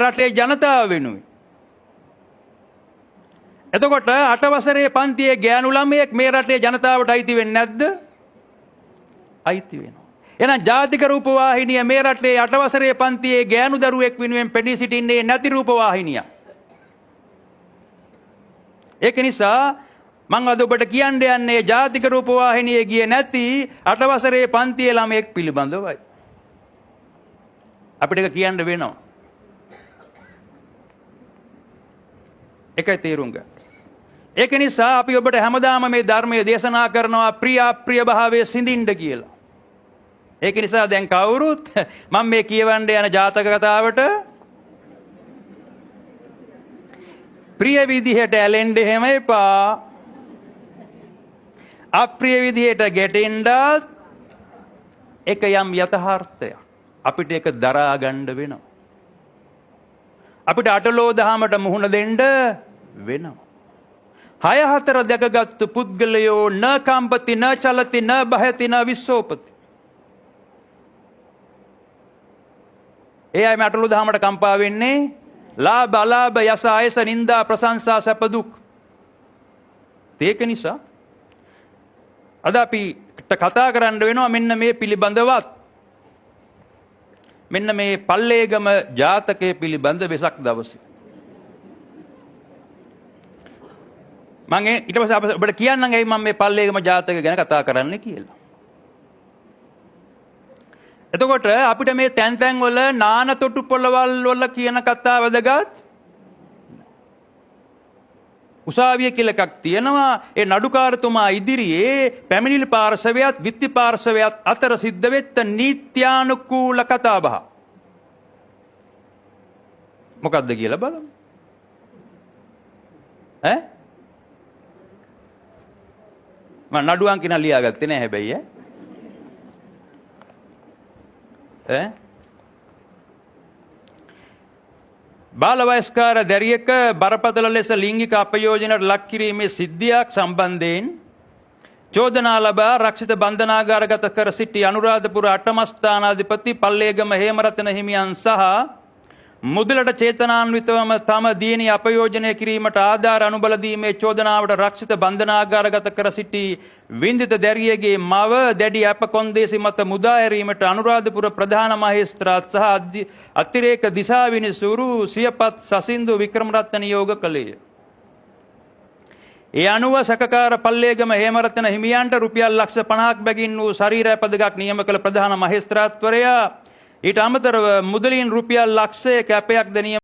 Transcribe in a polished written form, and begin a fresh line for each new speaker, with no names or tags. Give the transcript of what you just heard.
රටේ ජනතාව වෙනුවෙන්. එතකොට 8 වසරේ පන්තියේ ගෑනු ළමයෙක් මේ රටේ ජනතාවට අයිති වෙන්නේ නැද්ද? අයිති වෙනවා. එහෙනම් ජාතික රූපවාහිනිය මේ රටේ 8 වසරේ පන්තියේ ගෑනු දරුවෙක් වෙනුවෙන් පෙනී සිටින්නේ නැති රූපවාහිනියක්. ඒක නිසා මම අද ඔබට කියන්න යන්නේ ජාතික රූපවාහිනියේ ගියේ නැති 8 වසරේ පන්තියේ ළමයෙක් පිළිබඳවයි. අපිට ඒක කියන්න වෙනවා. ඒකයි තේරුම් ගන්න. ඒක නිසා අපි ඔබට හැමදාම මේ ධර්මයේ දේශනා කරනවා ප්‍රිය අප්‍රිය භාවයේ සිඳින්න කියලා. ඒක නිසා දැන් කවුරුත් මම මේ කියවන්න යන ජාතක කතාවට ප්‍රිය විදිහට ඇලෙන්න එහෙම එපා. අප්‍රිය විදිහට ගැටෙන්නත් එක යම් යථාර්ථයක්. අපිට ඒක දරා ගන්න වෙනවා. අපිට අටලෝ දහමට මුහුණ දෙන්න වෙනවා. 6-4 දැකගත්තු පුද්ගලයෝ න කම්පති න චලති න බහති න විස්සෝපති. ඒ අය අටලෝ දහමට කම්පා වෙන්නේ ලාභ අලාභ යස ආයස නින්දා ප්‍රශංසා සැප දුක්. ඒක නිසා අද අපිට කතා කරන්න වෙනවා මෙන්න මේ පිළිබඳවත්. මෙන්න මේ පල්ලේගම ජාතකයේ පිළිබඳ වෙසක් දවසේ. මම ඊට පස්සේ ඔබට කියන්නම් ඇයි මම මේ පල්ලේගම ජාතක ගැන කතා කරන්න කියලා. එතකොට අපිට මේ තැන් වල නාන තොටු පොළවල් වල කියන කතා වැදගත්. උසාවිය කියලා එකක් තියෙනවා. ඒ නඩුකාරතුමා ඉදිරියේ පැමිණිලි පාර්ශවයත් විත්ති පාර්ශවයත් අතර සිද්ධ වෙච්ච නීත්‍යානුකූල කතා බහ. මොකක්ද කියලා බලමු. මම නඩුවන් කියන ලියාගත්තේ නෑ හැබැයි බාල වයස්කාර දැරියක බරපතල ලෙස ලිංගික අපයෝජනයට ලක් කිරීමේ සිද්ධියක් සම්බන්ධයෙන් චෝදනා ලබා රක්ෂිත බන්ධනාගාරගත කර සිටි අනුරාධපුර අටමස්ථානාධිපති පල්ලේගම හේමරතන හිමියන් සහ මුදලට චේතනාන්විතවම තම දියණිය අපයෝජනය කිරීමට ආධාර අනුබල දීමේ චෝදනාවට රක්ෂිත බන්ධනාගාරගත කර සිටි වින්දිත දැරියගේ මව දැඩි අප කොන්දේසි මත මුදා ඇරීමට අනුරාධපුර ප්‍රධාන මහේස්ත්‍රාත් සහ අතිරේක දිසාවිනිසුරු සියපත් සසින්දු වික්‍රමරත්න නියෝග කළේය. ඒ අනුව සැකකාර පල්ලේගම හේමරතන හිමියන්ට රුපියල් ලක්ෂ 50ක් බැගින් වූ ශරීර අපදගක් නියම කළ ප්‍රධාන මහේස්ත්‍රාත්වරයා ඊට අමතරව මුදලින් රුපියල් ලක්ෂයක කැපයක් ද නියම